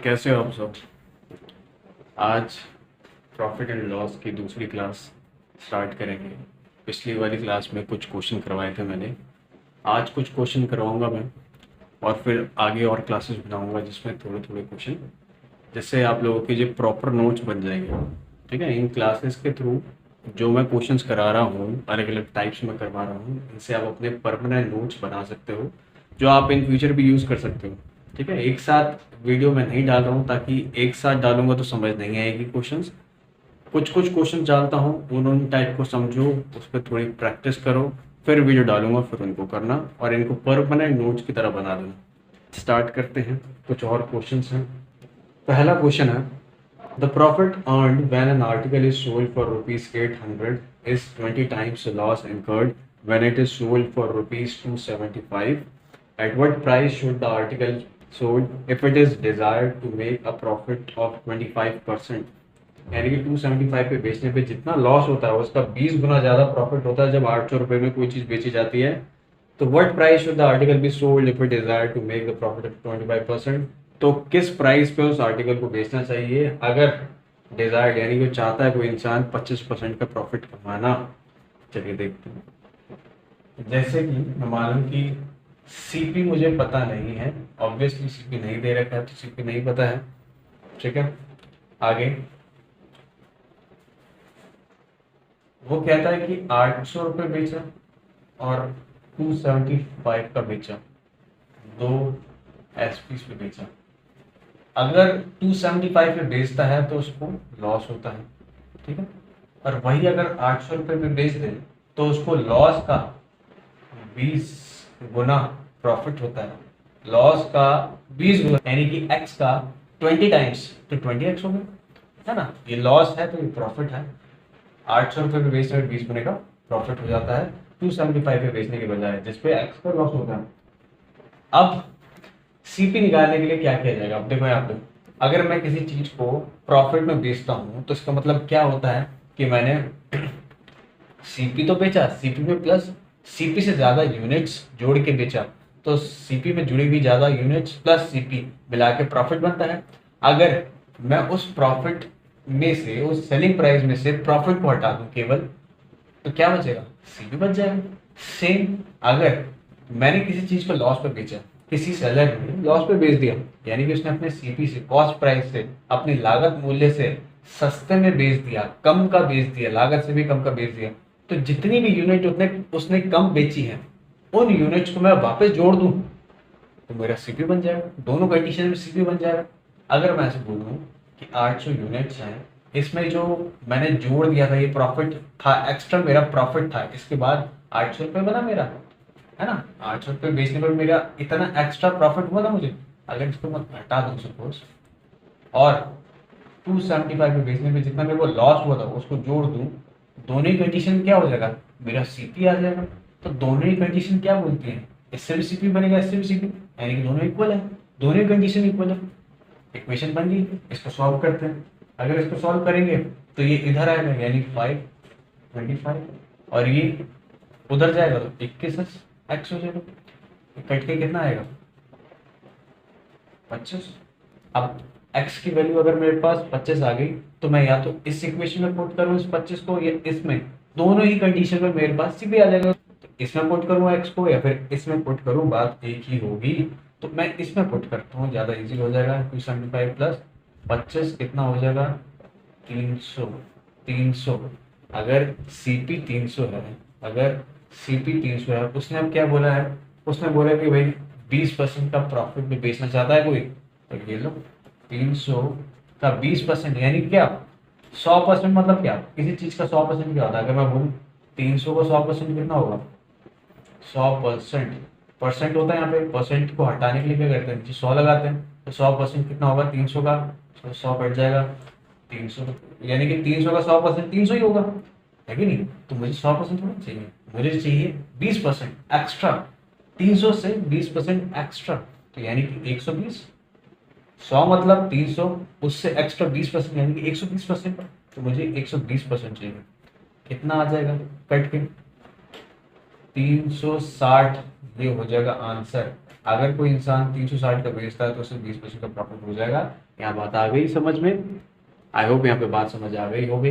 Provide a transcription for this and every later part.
कैसे हो आप सब। आज प्रॉफिट एंड लॉस की दूसरी क्लास स्टार्ट करेंगे। पिछली वाली क्लास में कुछ क्वेश्चन करवाए थे मैंने, आज कुछ क्वेश्चन करवाऊंगा मैं और फिर आगे और क्लासेस बनाऊंगा जिसमें थोड़े थोड़े क्वेश्चन, जिससे आप लोगों के जो प्रॉपर नोट्स बन जाएंगे। ठीक है, इन क्लासेस के थ्रू जो मैं क्वेश्चंस करा रहा हूँ, अलग अलग टाइप्स में करवा रहा हूँ, इनसे आप अपने परमानेंट नोट्स बना सकते हो जो आप इन फ्यूचर भी यूज़ कर सकते हो। ठीक है, एक साथ वीडियो में नहीं डाल रहा हूँ ताकि एक साथ डालूंगा तो समझ नहीं आएगी क्वेश्चंस। कुछ कुछ क्वेश्चन डालता हूँ, उन टाइप को समझो, उस पर थोड़ी प्रैक्टिस करो, फिर वीडियो डालूंगा, फिर उनको करना और इनको परमानेंट नोट्स की तरह बना देना। स्टार्ट करते हैं, कुछ और क्वेश्चंस हैं। पहला क्वेश्चन है, the profit earned when an article is sold for rupees 800 is 20 times loss incurred when it is sold for rupees 275। At what price should the article sold if it is desired to make a profit of 25%। यानी कि 275 पे बेचने पे जितना loss होता है उसका 20 गुना ज़्यादा प्रॉफिट होता है जब 800 रुपये में कोई चीज़ बेची जाती है। तो what price should the article be sold if it desire to make the profit of 25%। तो किस प्राइस पे उस आर्टिकल को बेचना चाहिए अगर डिजायर्ड यानी कि चाहता है कोई इंसान 25% का प्रॉफिट कमाना। चलिए देखते हैं। जैसे कि मैं मालूम कि सीपी मुझे पता नहीं है, ऑब्वियसली सीपी नहीं दे रखा है तो सीपी नहीं पता है। ठीक है, आगे वो कहता है कि 800 रुपये बेचा और 275 का बेचा, दो एसपीस पे बेचा। अगर 275 पे बेचता है तो उसको लॉस होता है। ठीक है, और वही अगर 800 रुपये पे बेच दे तो उसको लॉस का 20 गुना प्रॉफिट होता है। लॉस का 20 गुना यानी कि एक्स का 20 टाइम्स, तो 20x हो गया है ना। ये लॉस है तो ये प्रॉफिट है। 800 रुपये पे बेचने में 20 गुने का प्रॉफिट हो जाता है 275 पे बेचने के बजाय, जिसपे एक्स का लॉस होता है। अब सीपी निकालने के लिए क्या किया जाएगा, अब देखो यहाँ पे अगर मैं किसी चीज को प्रॉफिट में बेचता हूँ तो इसका मतलब क्या होता है कि मैंने सीपी तो बेचा, सीपी में प्लस सीपी से ज्यादा यूनिट्स जोड़ के बेचा, तो सीपी में जुड़ी हुई ज्यादा यूनिट्स प्लस सीपी मिला के प्रॉफिट बनता है। अगर मैं उस प्रॉफिट में से, उस सेलिंग प्राइस में से प्रॉफिट को हटा दूं केवल, तो क्या बचेगा, सीपी बच जाएगा। सेम अगर मैंने किसी चीज को लॉस पे बेचा, किसी सेलर ने लॉस पे बेच दिया, यानी कि उसने अपने सीपी से, कॉस्ट प्राइस से, अपनी लागत मूल्य से सस्ते में बेच दिया, कम का बेच दिया, लागत से भी कम का बेच दिया, तो जितनी भी यूनिट उसने कम बेची है उन यूनिट्स को मैं वापस जोड़ दूं तो मेरा सीपी बन जाएगा। दोनों कंडीशन में सीपी बन जाएगा। अगर मैं ऐसे बोलूं कि 800 यूनिट्स हैं, इसमें जो मैंने जोड़ दिया था ये प्रॉफिट था, एक्स्ट्रा मेरा प्रॉफिट था, इसके बाद 800 रुपये बना मेरा, है ना। 800 रुपये बेचने पर मेरा इतना एक्स्ट्रा प्रॉफिट हुआ ना मुझे। अगर इसको मैं हटा दूं सपोज और 275 पे बेचने पे जितना मेरे को लॉस हुआ था उसको जोड़ दूं, दोनों ही कंडीशन क्या हो जाएगा, मेरा सीपी आ जाएगा। तो दोनों ही कंडीशन क्या बोलती है, इससे भी सीपी बनेगा, इससे भी सीपी, यानी कि दोनों इक्वल है, दोनों ही कंडीशन इक्वल है। इक्वेशन बन गई, इसको सॉल्व करते हैं। अगर इसको सॉल्व करेंगे तो ये इधर आएगा यानी 525 और ये उधर जाएगा तो 21 एक्स हो जाएगा। कट के कितना आएगा, 25। अब x की वैल्यू अगर मेरे पास 25 आ गई तो मैं या तो इस इक्वेशन में पुट करूं इस 25 को या इसमें, दोनों ही कंडीशन में मेरे पास सीपी आ जाएगा। तो इसमें पुट करूं x को या फिर इसमें पुट करूं, बात एक ही होगी। तो मैं इसमें पुट करता हूं, ज्यादा इजी हो जाएगा। 275 प्लस 25 कितना हो जाएगा, 300। 300 अगर सीपी 300 है, अगर सीपी 300 है, उसने अब क्या बोला है, उसने बोला कि भाई 20% का प्रॉफिट में बेचना चाहता है कोई, तो ये लो 300 का 20% यानी क्या, 100%। मतलब क्या, किसी चीज का 100% क्या होता है, अगर मैं बोलूँ 300 का 100% कितना होगा, 100%। परसेंट होता है यहाँ पे, परसेंट को हटाने के लिए क्या करते हैं, 100 लगाते हैं, तो 100% कितना होगा 300 का, तो 100 कट जाएगा 300, यानी कि 300 का 100% 300 ही होगा, है कि नहीं। तो मुझे 100% थोड़ा चाहिए, मुझे चाहिए 20% एक्स्ट्रा, 300 से 20% एक्स्ट्रा, तो यानी कि 120। 100 मतलब 300, उससे एक्स्ट्रा 20% यानी कि 120%। तो मुझे 120% चाहिए, कितना आ जाएगा कट के, 360 ये हो जाएगा आंसर। अगर कोई इंसान 360 का बेचता है तो उसे 20% का प्रॉफिट हो जाएगा। यहाँ बात आ गई समझ में? आई होप यहाँ पे बात समझ आ गई होगी।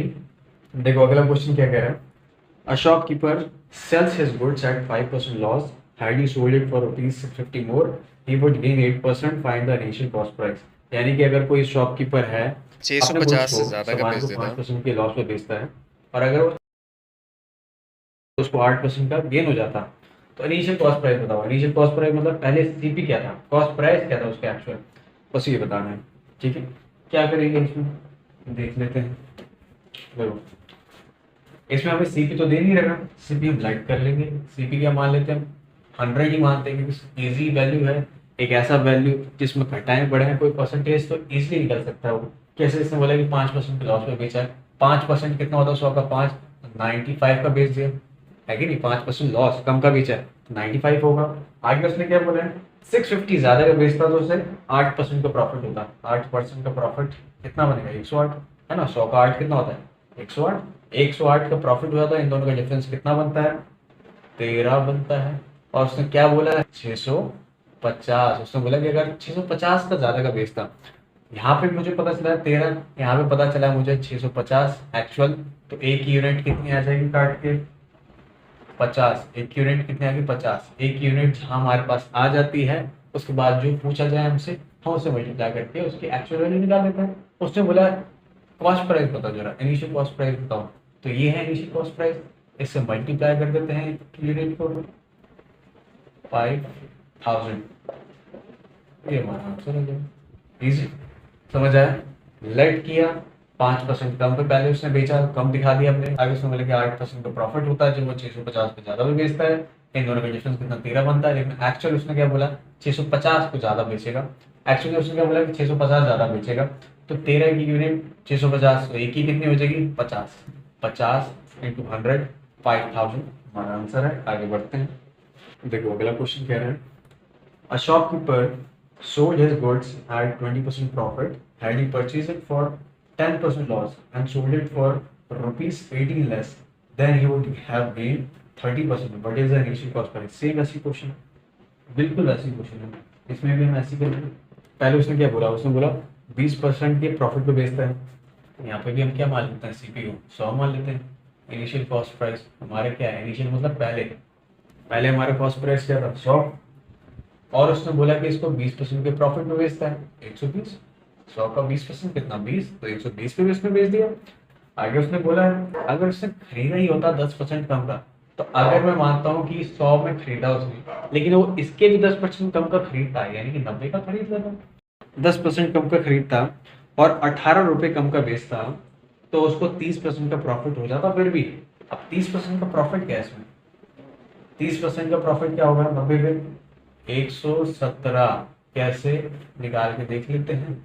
देखो अगला क्वेश्चन क्या कह रहा है। A shopkeeper sells his goods at 5% loss. Had he sold it for rupees 650 more, he would gain 8%. Find the initial cost price. यानी कि अगर कोई शॉपकीपर है अपने गुड्स 650 को से ज्यादा का सामान बेच को देता। 5% के लॉस पे बेचता है और अगर वो उसको 8% का गेन हो जाता, तो इनिशियल कॉस्ट प्राइस बताओ। इनिशियल कॉस्ट प्राइस मतलब पहले सीपी क्या था, कॉस्ट प्राइस क्या था उसका एक्चुअल, बस ये बताना है। ठीक है, क्या करेंगे इसमें देख लेते हैं। देखो इसमें हमें सीपी तो दे नहीं रहा, सीपी हम लाइट कर लेंगे। सीपी क्या मान लेते हैं हम, 100 ही मानते हैं क्योंकि इजी वैल्यू है। एक ऐसा वैल्यू जिसमें घटाएं बढ़े कोई परसेंटेज तो इजीली निकल सकता है वो। कैसे इसने बोला कि 5% के लॉस में बेचा है, 5% कितना होता है 100 का, 5 95 का बेच दिया है कि नहीं। 5% लॉस कम का बेचा है तो 95 होगा। आगे उसने क्या बोला है 650 ज्यादा का बेचता तो उसे 8% का प्रॉफिट होता। 8% का प्रॉफिट कितना बनेगा 108 है ना। 100 का 8 कितना होता है 108। 108 का प्रॉफिट हुआ था, इन दोनों का डिफरेंस कितना बनता है 13 बनता है। और उसने क्या बोला है 650। उसने बोला कि अगर 650 का ज्यादा का बेचता, यहाँ पे मुझे पता चला 13, यहाँ पे पता चला मुझे 650 एक्चुअल, तो एक यूनिट कितनी आ जाएगी काट के 50। एक यूनिट कितनी आ गई 50। एक यूनिट जहाँ हमारे पास आ जाती है उसके बाद जो पूछा जाए हमसे हम उसे मल्टीप्लाई करके उसकी एक्चुअल वैल्यू निकाल देते हैं। उसने बोला कॉस्ट प्राइस बताओ जरा, इनिशियल कॉस्ट प्राइस बताओ, तो ये है इनिशियल कॉस्ट प्राइस। इससे मल्टीप्लाई कर देते हैं यूनिट को 5000, ये हमारा आंसर हो जाएगा। इजी समझ आया। लेट किया 5% कम पे पहले उसने बेचा, कम दिखा दिया हमने। आगे उसने बोला कि 8% का प्रॉफिट होता है जब वो 650 पे ज्यादा भी बेचता है। इन दोनों का डिफरेंस कितना 13 बनता है। लेकिन एक्चुअल उसने क्या बोला 650 को ज्यादा बेचेगा। एक्चुअली उसने क्या बोला कि 650 ज्यादा बेचेगा, तो 13 की यूनिट 650 तो एक ही कितनी हो जाएगी 50। 50 इंटू 100 5000 हमारा आंसर है। आगे बढ़ते हैं। देखो अगला क्वेश्चन कह रहे हैं A shopkeeper sold his goods at 20% profit. Had he purchased it for 10% loss and sold it for rupees 18 less, then he would have gained 30%. What is the initial cost price? Same ऐसी question, बिल्कुल ऐसी question है। इसमें भी हम ऐसी करेंगे। पहले उसने क्या बोला, उसने बोला 20% के प्रॉफिट पे बेचता है। यहाँ पे भी हम क्या मान लेते हैं सीपी को 100 मान लेते हैं। इनिशियल कॉस्ट प्राइस हमारे क्या है, इनिशियल मतलब पहले पहले हमारे कॉस्ट प्राइस क्या था 100, और उसने बोला कि इसको 20% के प्रॉफिट में बेचता है 120। 100 का 20% कितना 20, तो 120 पे भी उसने बेच दिया। आगे उसने बोला है अगर उसने खरीदा ही होता 10% कम का, तो अगर मैं मानता हूँ कि 100 में खरीदा उसने लेकिन वो इसके भी 10% कम का खरीदता है, यानी कि 90 का खरीद लेता, 10% कम का खरीदता और 18 रुपए कम का बेचता, तो उसको 30% का प्रॉफिट हो जाता फिर भी। अब 30% का प्रॉफिट क्या है इसमें, 30% का प्रॉफिट क्या होगा 90 पे 117। कैसे निकाल के देख लेते हैं।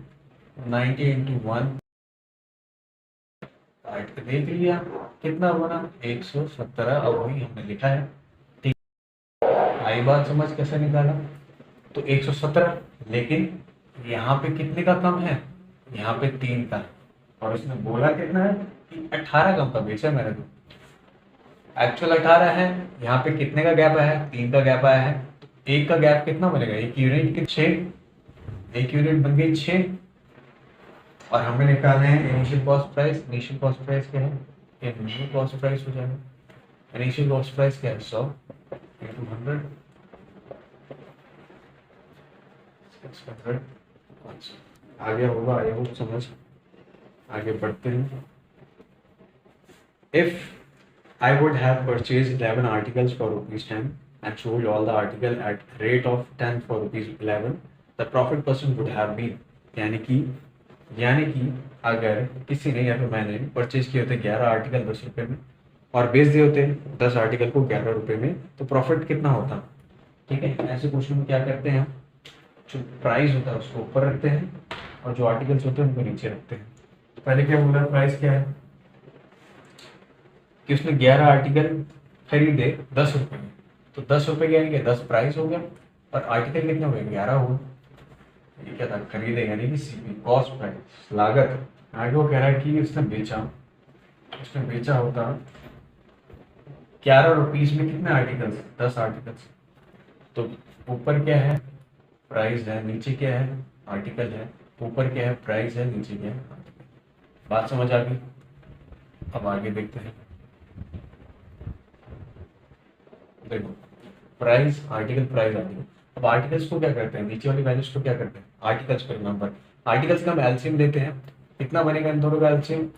90 इंटू 1 काट के देख लिया कितना बना 117। अब वही हमने लिखा है। ठीक, आई बात समझ कैसे निकाला। तो 117, लेकिन यहाँ पे कितने का कम है, यहाँ पे 3 का, और इसने बोला कितना है कि 18 कम का बेचा मैंने तो। एक्चुअल 18 है, यहाँ पे कितने का गैप आया है 3 का गैप आया है। तो एक का गैप कितना बनेगा, एक यूनिट के 6, एक यूनिट बन गई 6। और हमें निकालना है initial cost price. Initial cost price क्या है, ये इनिशियल कॉस्ट प्राइस हो जाएगा। इनिशियल कॉस्ट प्राइस क्या है 100 इंटू 100 600। आगे होगा आई होप समझ। आगे बढ़ते हैं। If I would have purchased 11 articles for rupees 10 and sold all the article at rate of 10 for rupees 11, the profit percent would have been, यानी कि अगर किसी ने या फिर मैंने परचेज किए होते 11 आर्टिकल 10 रुपए में और बेच दिए होते 10 आर्टिकल को 11 रुपए में, तो प्रॉफिट कितना होता। ठीक है, ऐसे क्वेश्चन में क्या करते हैं हम, जो प्राइस होता है उसको ऊपर रखते हैं और जो आर्टिकल्स होते हैं उनको नीचे रखते हैं। तो पहले क्या बोला प्राइस क्या है कि उसने 11 आर्टिकल खरीदे 10 रुपए में, तो 10 रुपए यानी कि 10 प्राइस हो गया और आर्टिकल कितने हुए 11 हुए। ये क्या था खरीदे यानी कि सीपी कॉस्ट प्राइस लागत। आगे वो कह रहा है कि उसने बेचा होता 11 रुपीज में कितने आर्टिकल्स? 10 आर्टिकल्स। तो ऊपर क्या है? प्राइस है, नीचे क्या है? आर्टिकल है। ऊपर क्या है? प्राइस है, नीचे क्या है? आर्टिकल। बात समझ आ गई? अब आगे देखते हैं। देखो, प्राइस आर्टिकल, प्राइस आर्टिकल। अब आर्टिकल्स को क्या करते हैं? नीचे वाली वैल्यूज को क्या करते हैं? आर्टिकल्स पर नंबर। आर्टिकल्स का हम एलसीएम देते हैं। कितना बनेगा इन दोनों का एलसीएम?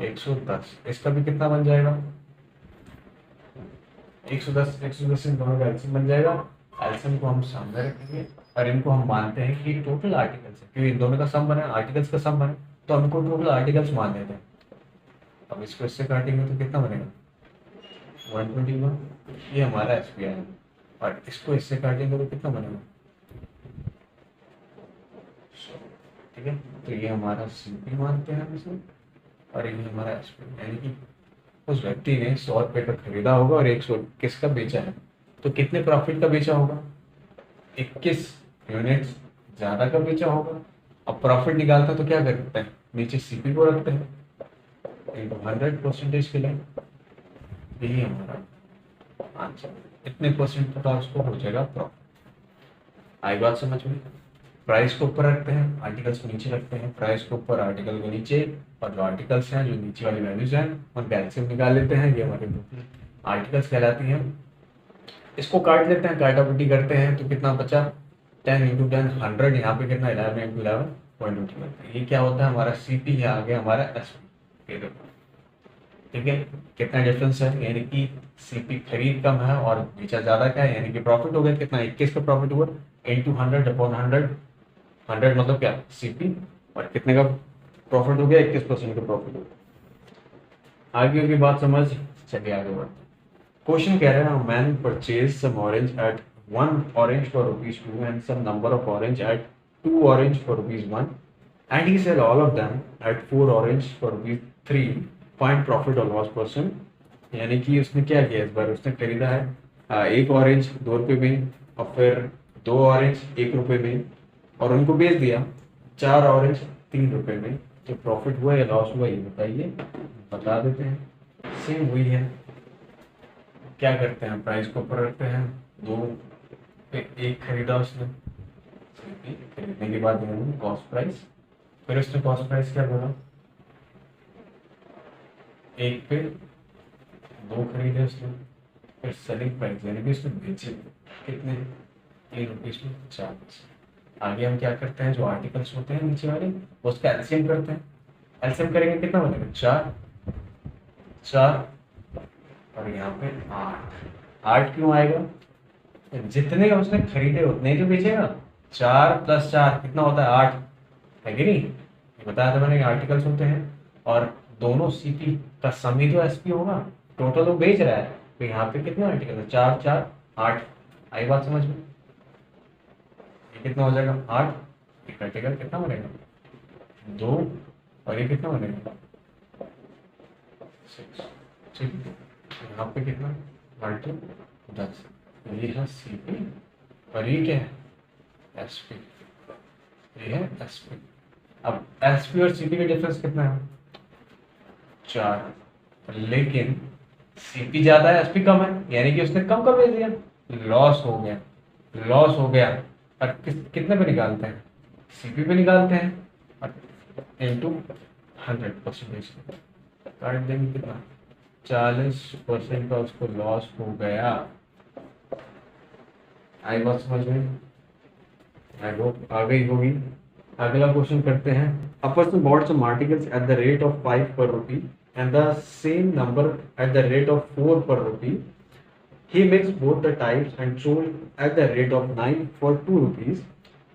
110। इसका भी कितना बन जाएगा? 110। 110 इन दोनों का एलसीएम बन जाएगा। एलसीएम को हम सामने रखेंगे और इनको हम मानते हैं कि टोटल आर्टिकल्स है, क्योंकि इन दोनों का सम बना, आर्टिकल्स का सम बना, तो हमको टोटल आर्टिकल्स मान लेते हैं। अब इसको इससे काटेंगे तो कितना बनेगा? 121। ये हमारा एसपीआई है। और इसको इससे काटेंगे तो कितना बनेगा? ठीक है, तो ये हमारा सीपी मानते हैं हम इसे, और ये हमारा एसपी, यानी कि उस व्यक्ति ने 100 रुपये का खरीदा होगा और 121 का बेचा है, तो कितने प्रॉफिट का बेचा होगा? 21 यूनिट्स ज्यादा का बेचा होगा। अब प्रॉफिट निकालता तो क्या करते हैं? नीचे सीपी को रखते हैं इनको 100% के लिए। यही हमारा आंसर। इतने परसेंट का उसको हो जाएगा प्रॉफिट। आई बात समझ में? प्राइस को ऊपर रखते हैं, आर्टिकल्स को नीचे रखते हैं, प्राइस को ऊपर, आर्टिकल को नीचे, और जो आर्टिकल्स हैं, जो नीचे वाली वैल्यूज हैं, उनका एलसीएम निकाल लेते हैं। ये हमारे आर्टिकल्स कहलाती हैं। इसको काट लेते हैं, काटाकुटी करते हैं, तो कितना बचा? 10 × 10 100। यहाँ पे कितना? 11 × 11 0.21। ये क्या होता है? हमारा सीपी है, आगे हमारा एसपी। ठीक है, कितना डिफरेंस है? यानी कि सीपी खरीद कम है और बेचा ज्यादा का है, यानी कि प्रॉफिट हो गया कितना? 21 का प्रॉफिट हुआ इंटू 100/100। 100 मतलब क्या? सीपी। और कितने का प्रॉफिट हो गया? 21% का प्रॉफिट हो गया। आगे की बात समझ। चलिए आगे बढ़ते। क्वेश्चन कह रहा है, man purchase some orange at 1 orange for ₹2 and some number of orange at 2 orange for ₹1, and he sell all of them at 4 orange for ₹3. Find profit or loss %। यानी कि उसने क्या किया? इस बार उसने खरीदा है 1 ऑरेंज 2 रुपये में, और फिर 2 ऑरेंज 1 रुपये में, और उनको बेच दिया 4 ऑरेंज 3 रुपये में। तो प्रॉफिट हुआ या लॉस हुआ, ये बताइए। बता देते हैं। सेम वही है। क्या करते हैं? प्राइस को ऊपर रखते हैं। 2 पे 1 खरीदा उसने, खरीदने के बाद कॉस्ट प्राइस, फिर उसने कॉस्ट प्राइस क्या बोला? 1 पे 2 खरीदे उसने, फिर सेलिंग प्राइस यानी कि उसने बेचे कितने? 3 रुपीज में 4 पैसे। आगे हम क्या करते हैं? जो आर्टिकल्स होते हैं नीचे वाले, उसका एलसीएम करते हैं। एलसीएम करेंगे कितना बनेगा? 4 और यहाँ पे 8 क्यों आएगा? जितने उसने खरीदे उतने ही तो बेचेगा। 4 + 4 कितना होता है? 8 है कि नहीं? ये बताया था मैंने, आर्टिकल्स होते हैं और दोनों सीपी का सम ही तो एसपी होगा। टोटल वो बेच रहा है, तो यहाँ पे कितने आर्टिकल है? 4 4 8। आई बात समझ में? ये कितना हो जाएगा? 8। ये कटेगा, कितना बनेगा? 2। और ये कितना बनेगा? 6। ठीक है, यहाँ पे कितना? मल्टी 10। ये है सीपी और ये क्या है? एसपी। ये है एसपी। अब एसपी और सीपी का डिफरेंस कितना है? 4। लेकिन सीपी ज्यादा है, एसपी कम है, यानी कि उसने कम कर बेच दिया, लॉस हो गया। लॉस हो गया। और कितने पे निकालते हैं? सीपी पे निकालते हैं, और इंटू 100%। काट देंगे कितना? 40% का उसको लॉस हो गया। आई बात समझ में? आई होप आ गई होगी। अगला क्वेश्चन करते हैं। A person bought some articles at the rate of 5 per rupee and the same number at the rate of 4 per rupee. He mixed both the types and sold at the rate of 9 for 2 rupees.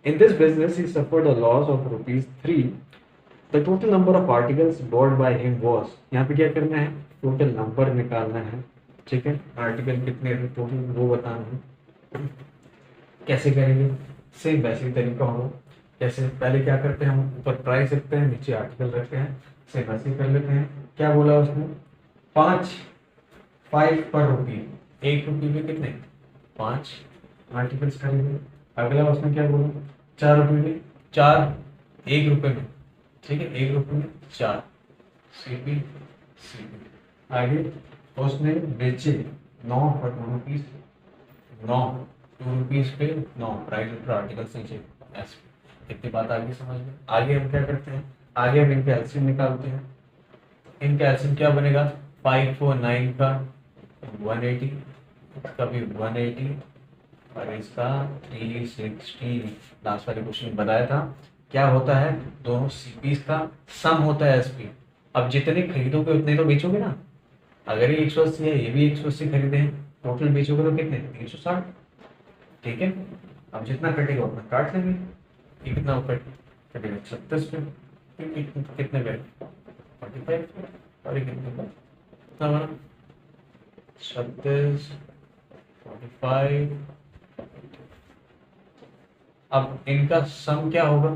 In this business, he suffered a loss of ₹3. The total number of articles bought by him was, यहाँ पे क्या करना है? Total number निकालना है। ठीक है, article कितने थे टोटल वो बताना है। कैसे करेंगे? सेम वैसे ही तरीका होगा। जैसे पहले क्या करते हैं, हम ऊपर प्राइस रखते हैं, नीचे आर्टिकल रखते हैं। सेम वैसे ही कर लेते हैं। क्या बोला उसने? 5 पर रुपये। 1 रुपये में कितने? 5 आर्टिकल्स खरीदे। अगला उसने क्या बोला? 4 रुपये में 4, 1 रुपये में। ठीक है, 1 रुपये में 4। CP CP. आगे उसने बेचे 9 और 2 रुपीज, 9 2 रुपीज पे 9 प्राइस ऊपर आर्टिकल से नीचे एस। इतनी बात आगे समझ में। आगे हम क्या करते हैं, आगे हम इनके एलसीएम निकालते हैं। इनका एलसीएम क्या बनेगा, 5 और 9 का 180, इसका भी 180 और इसका 360। लास्ट वाले क्वेश्चन में बताया था क्या होता है, दोनों सीपीज का सम होता है एसपी। अब जितने खरीदोगे उतने तो बेचोगे ना। अगर ये 180 है, ये भी 180 खरीदे हैं, टोटल बेचोगे तो कितने, 360। ठीक है, अब जितना कटेगा उतना काट लेंगे। ये कितना कटेगा, 36 पे, कितने पे 45 पे, और ये कितने पे, कितना बना 36 45। अब इनका सम क्या होगा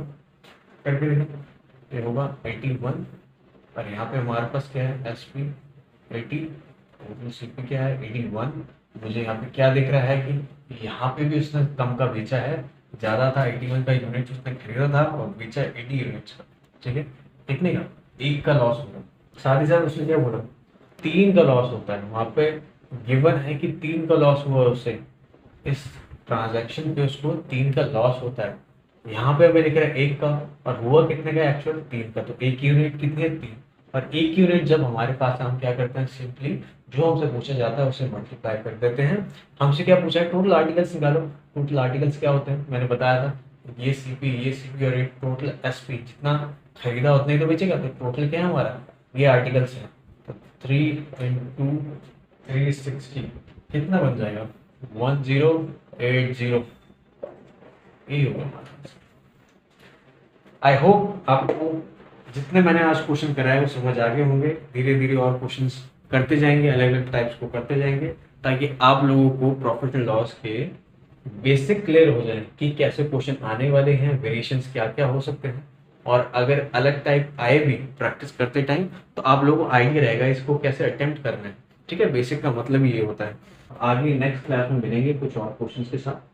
करके देखो, ये होगा 81 और यहाँ पे हमारे पास क्या है S P 80, total C P क्या है 81। मुझे यहाँ पे क्या दिख रहा है कि यहाँ पे भी उसने कम का बेचा है, ज़्यादा था 81 का यूनिट उसने खरीदा था और बेचा 80 यूनिट्स का। ठीक है, कितने का, एक का लॉस होगा। साथ ही साथ उसने क्या बोला, 3 का लॉस होता है। वहाँ पे गिवन है कि 3 का लॉस हुआ उससे, इस ट्रांजैक्शन पे उसको 3 का लॉस होता है। यहाँ पे हमें लिख रहा है 1 का, और हुआ कितने का एक्चुअल 3 का। तो एक यूनिट कितनी है 3, और एक यूनिट जब हमारे पास है हम क्या करते हैं, सिंपली जो हमसे पूछा जाता है उसे मल्टीप्लाई कर देते हैं। हमसे क्या पूछा है, टोटल आर्टिकल्स निकालो। टोटल आर्टिकल्स क्या होते हैं, मैंने बताया था ये सीपी और ये टोटल एसपी, जितना खरीदा उतने तो बेचेगा। तो टोटल क्या है हमारा, ये आर्टिकल्स है। तो 3 इंटू 360 कितना बन जाएगा, 1080। ये होगा। आई होप आपको जितने मैंने आज क्वेश्चन कराए वो समझ आ गए होंगे। धीरे धीरे और क्वेश्चंस करते जाएंगे, अलग अलग टाइप्स को करते जाएंगे, ताकि आप लोगों को प्रॉफिट एंड लॉस के बेसिक क्लियर हो जाए कि कैसे क्वेश्चन आने वाले हैं, वेरिएशंस क्या क्या हो सकते हैं, और अगर अलग टाइप आए भी प्रैक्टिस करते टाइम तो आप लोगों को आइडिया रहेगा इसको कैसे अटेम्प्ट करना है। ठीक है, बेसिक का मतलब ये होता है। आगे नेक्स्ट क्लास में मिलेंगे कुछ और क्वेश्चंस के साथ।